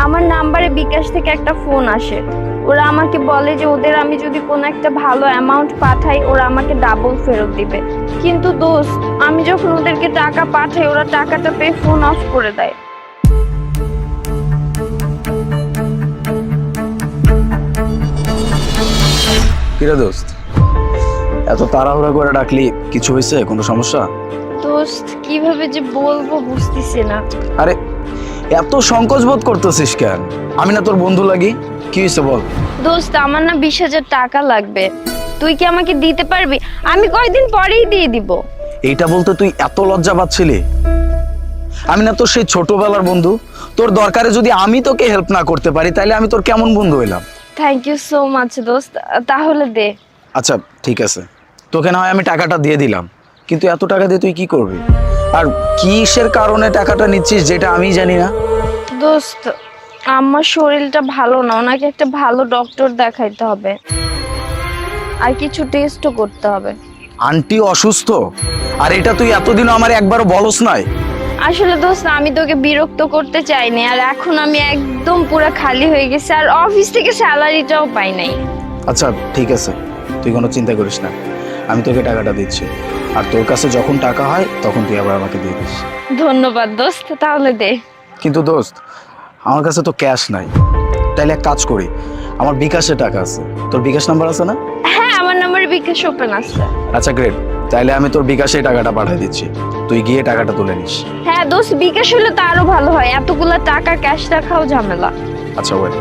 আমার নাম্বারে বিকাশ থেকে একটা ফোন আসে। ওরা আমাকে বলে যে ওদের আমি যদি কোনো একটা ভালো অ্যামাউন্ট পাঠাই ওরা আমাকে ডাবল ফেরত দিবে। কিন্তু দোস্ত, আমি যখন ওদেরকে টাকা পাঠাই ওরা টাকাটা পেয়ে ফোন অফ করে দেয়। কিরে দোস্ত, এত তাড়াহুড়া করে ডাকলি, কিছু হয়েছে? কোনো সমস্যা? দোস্ত, কিভাবে যে বলবো বুঝতেছি না। আরে এত সংকোচ বোধ করতেছিস কেন? আমি না তোর বন্ধু লাগি? কি হয়েছে বল। দোস্ত, আমার না 20,000 টাকা লাগবে। তুই কি আমাকে দিতে পারবি? আমি কয়েকদিন পরেই দিয়ে দিব। এইটা বলতে তুই এত লজ্জা পাচ্ছিলি? আমি না তোর সেই ছোটবেলার বন্ধু? তোর দরকারে যদি আমি তোকে হেল্প না করতে পারি তাহলে আমি তোর কেমন বন্ধু হইলাম? থ্যাংক ইউ সো মাচ দোস্ত। তাহলে দে। আচ্ছা ঠিক আছে, তোকে না হয় আমি টাকাটা দিয়ে দিলাম, কিন্তু এত টাকা দিয়ে তুই কি করবি? আর কিসের কারণে টাকাটা নিচ্ছিস যেটা আমি জানি না? দোস্ত, আমার শরীরটা ভালো না, ওনাকে একটা ভালো ডক্টর দেখাইতে হবে আর কিছু টেস্টও করতে হবে। আন্টি অসুস্থ? আর এটা তুই এতদিন আমার একবারও বলস নাই? আসলে দোস্ত, আমি তোকে বিরক্ত করতে চাইনি, আর এখন আমি একদম পুরো খালি হয়ে গেছি, আর অফিস থেকে স্যালারিটাও পাই নাই। আচ্ছা ঠিক আছে, তুই কোনো চিন্তা করিস না, আমি তোকে টাকাটা দিচ্ছি। আর তোর কাছে যখন টাকা হয় তখন তুই আবার আমাকে দিয়ে দিস। ধন্যবাদ দোস্ত, তাহলে দে। কিন্তু দোস্ত, আমার কাছে তো ক্যাশ নাই। তাইলে এক কাজ করি, আমার বিকাশে টাকা আছে। তোর বিকাশ নাম্বার আছে না? হ্যাঁ, আমার নাম্বারে বিকাশ ওপেন আছে। আচ্ছা গ্রেট, তাইলে আমি তোর বিকাশে টাকাটা পাঠিয়ে দিচ্ছি, তুই গিয়ে টাকাটা তুলে নিস। হ্যাঁ দোস্ত, বিকাশ হলে তো আরো ভালো হয়, এতগুলা টাকা ক্যাশ রাখাও ঝামেলা। আচ্ছা ওয়েট,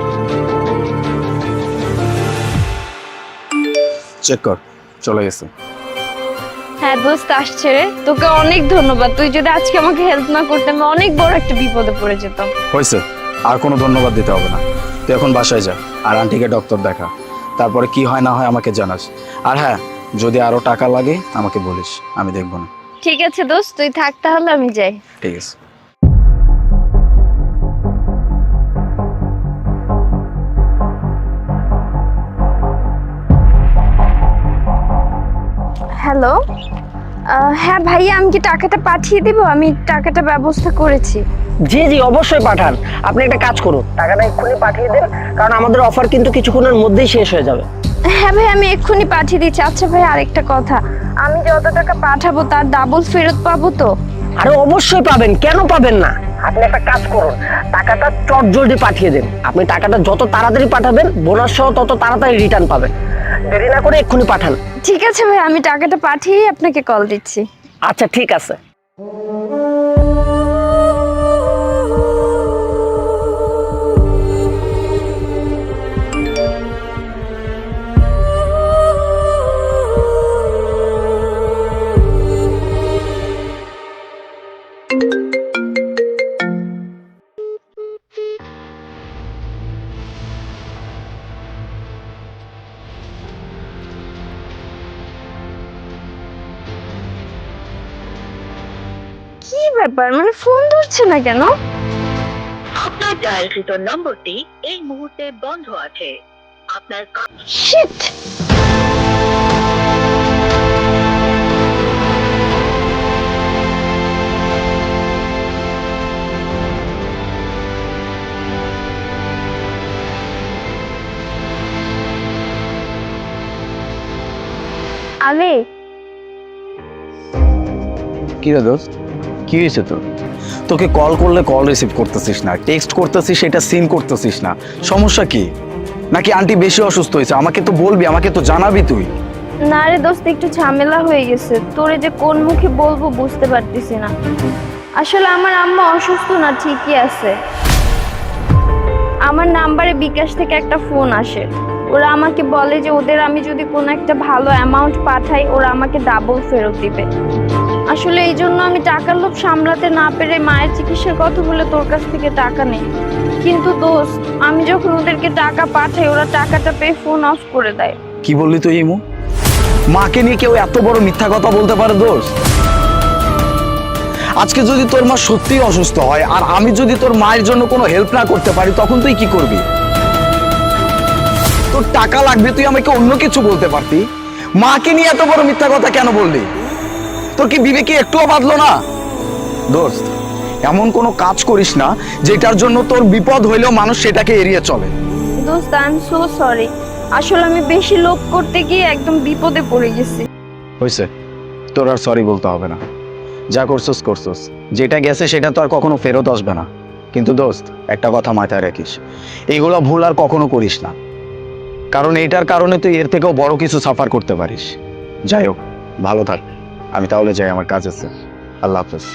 চেক কর, চলে গেছে। হ্যাঁ দোস্ত, আসছে রে। তোকে অনেক ধন্যবাদ, তুই যদি আজকে আমাকে হেল্প না করতে আমি অনেক বড় একটা বিপদে পড়ে যেতাম। হয়েছে, আর কোনো ধন্যবাদ দিতে হবে না। তুই এখন বাসায় যা আর আন্টিকে ডক্টর দেখা, তারপরে কি হয় না হয় আমাকে জানাস। আর হ্যাঁ, যদি আরো টাকা লাগে আমাকে বলিস, আমি দেখবো না। ঠিক আছে দোস্ত, তুই থাক তাহলে, আমি যাই। ঠিক আছে। হ্যালো, হ্যাঁ ভাইয়া, আমি কি টাকাটা পাঠিয়ে দিব? আমি টাকাটা ব্যবস্থা করেছি। জি জি, অবশ্যই পাঠান। আপনি একটা কাজ করুন, টাকাটা এক্ষুনি পাঠিয়ে দেন, কারণ আমাদের অফার কিন্তু কিছুক্ষণের মধ্যেই শেষ হয়ে যাবে। হ্যাঁ ভাই, আমি এক্ষুনি পাঠিয়ে দিচ্ছি। আচ্ছা ভাই, আরেকটা কথা, আমি যত টাকা পাঠাবো তার ডাবল ফেরত পাবো তো? আরে অবশ্যই পাবেন, কেন পাবেন না? আপনি একটা কাজ করুন, টাকাটা চটজলদি পাঠিয়ে দেন। আপনি টাকাটা যত তাড়াতাড়ি পাঠাবেন বোনাস সহ তত তাড়াতাড়ি রিটার্ন পাবেন। দেরি না করে এক্ষুনি পাঠান। ঠিক আছে ভাই, আমি টাকাটা পাঠিয়ে আপনাকে কল দিচ্ছি। আচ্ছা ঠিক আছে। কি ব্যাপার, মানে ফোন ধরছে না কেন? আপনার ডায়ালকৃত নম্বরটি এই মুহূর্তে বন্ধ আছে। আপনার শিট! আলে, কি রে দোস্ত, কি হয়েছে তোর? তোকে কল করলে কল রিসিভ করতেছিস না, টেক্সট করতেছিস সেটা সিন করতেছিস না, সমস্যা কি? নাকি আন্টি বেশি অসুস্থ হয়েছে? আমাকে তো বলবি, আমাকে তো জানাবি তুই। না রে দোস্ত, একটু ঝামেলা হয়ে গেছে। তোরে যে কোন মুখে বলবো বুঝতে পারতেছি না। আসলে আমার আম্মা অসুস্থ না, ঠিকই আছে। আমার নাম্বারে বিকাশ থেকে একটা ফোন আসে। ওরা আমাকে বলে যে ওদের আমি যদি কোনো একটা ভালো অ্যামাউন্ট পাঠাই ওরা আমাকে ডাবল ফেরত দিবে। আসলে এই জন্য আমি টাকার লোভ সামলাতে না পেরে মায়ের চিকিৎসার কথা বলে তোর কাছ থেকে টাকা নেই। কিন্তু দোস্ত, আমি যখন ওদেরকে টাকা পাঠাই ওরা টাকাটা পেয়ে ফোন অফ করে দেয়। কি বললি তুই ইমু? মাকে নিয়ে কেউ এত বড় মিথ্যা কথা বলতে পারে দোস্ত? আজকে যদি তোর মা সত্যিই অসুস্থ হয় আর আমি যদি তোর মায়ের জন্য কোনো হেল্প না করতে পারি তখন তুই কি করবি? তোর টাকা লাগবে, তুই আমাকে অন্য কিছু বলতে পারতি। মাকে নিয়ে এত বড় মিথ্যা কথা কেন বললি? তোর কি বিবেকে একটুও বাঁধলো না? দোস্ত, এমন কোনো কাজ করিস না যেটার জন্য তোর বিপদ হইলেও মানুষ সেটাকে এড়িয়ে চলে। দোস্ত আই এম সো সরি, আসলে আমি বেশি লোভ করতে গিয়ে একদম বিপদে পড়ে গেছি। হয়েছে, তোর আর সরি বলতে হবে না। যা করছস করছস, যেটা গেছে সেটা তো আর কখনো ফেরত আসবে না। কিন্তু দোস্ত, একটা কথা মাথায় রাখিস, এইগুলো ভুল আর কখনো করিস না, কারণ এইটার কারণে তুই এর থেকেও বড় কিছু সাফার করতে পারিস। যাই হোক, ভালো থাক। আমি তাহলে যাই, আমার কাজ আছে। আল্লাহ হাফেজ।